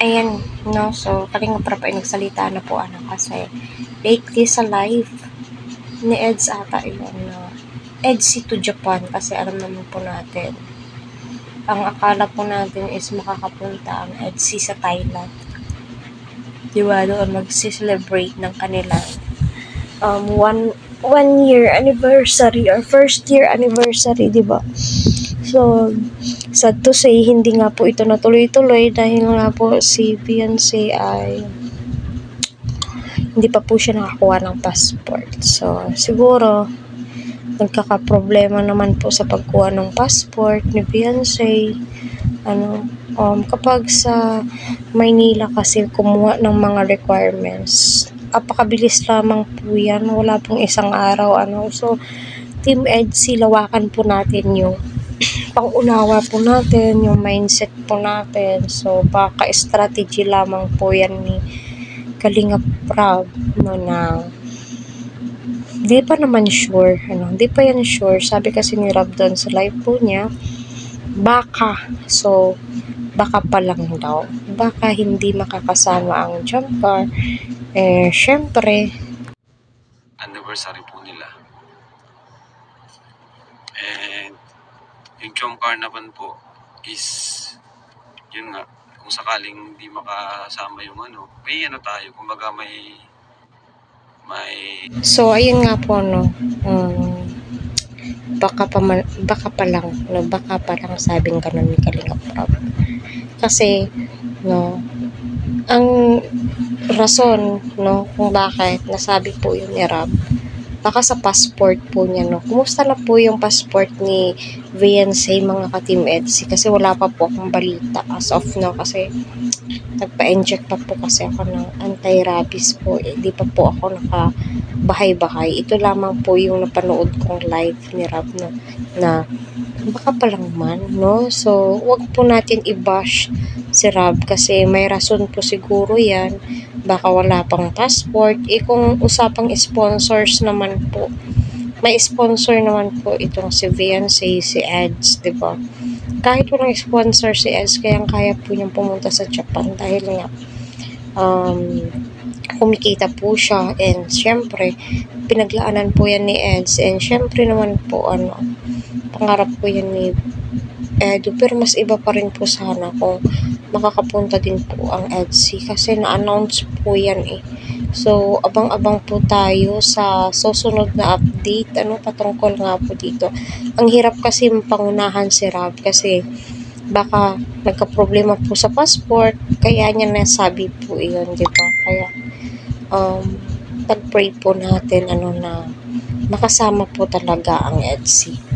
Ayan, no, so Kalingap Rab ay nagsalita na po kasi lately sa live ni Eds ata yun na EDSI to Japan kasi alam naman po natin ang akala po natin is makakapunta ang EDSI sa Thailand, diba, doon magsi-celebrate ng kanilang one year anniversary or first year anniversary, diba? So, sad to say, hindi nga po ito natuloy-tuloy dahil nga po si Beyonce ay hindi pa po siya nakakuha ng passport. So, siguro, nagkakaproblema naman po sa pagkuha ng passport ni Beyonce. Kapag sa Maynila kasi kumuha ng mga requirements, apakabilis lamang po yan. Wala pong isang araw. So, Team EDSI, lawakan po natin yung pang-unawa po natin, yung mindset po natin. So, baka strategy lamang po yan ni Kalingap Rab, no, na di pa naman sure, di pa yan sure. Sabi kasi ni Rab doon sa live po niya, baka, so, baka pa lang daw. Baka hindi makakasama ang jump car. Syempre, anniversary po nila. And yung jump car naman po is, yun nga, kung sakaling hindi makasama yung may tayo, kumbaga may so, ayun nga po, baka pa lang sabing ganun ni Kalingap Rab. Kasi, ang rason, kung bakit nasabi po yun ni Rab, baka sa passport po niya, Kumusta na po yung passport ni Beyonce, mga ka-Team EDSI? Kasi wala pa po akong balita as of now, kasi nagpa-inject pa po kasi ako ng anti-rabies po. Di pa po ako nakabahay-bahay. Ito lamang po yung napanood kong live ni Rab na baka pa lang man, So, wag po natin i-bash si Rab kasi may rason po siguro yan. Baka wala pang passport. Kung usapang sponsors naman po, may sponsor naman po itong si Beyonce, si Eds, diba? Kahit walang sponsor si Eds, kaya po niyang pumunta sa Japan dahil nga kumikita po siya, and syempre pinaglaanan po yan ni Eds, and syempre naman po pangarap po yan ni Edu, pero mas iba pa rin po sana kung makakapunta din po ang EDSI kasi na-announce po yan So, abang-abang po tayo sa susunod na update, patungkol nga po dito. Ang hirap kasi pangunahan si Rab kasi baka nagka-problema po sa passport, kaya niya nasabi po yun, diba? Kaya, pag-pray po natin, na makasama po talaga ang EDSI.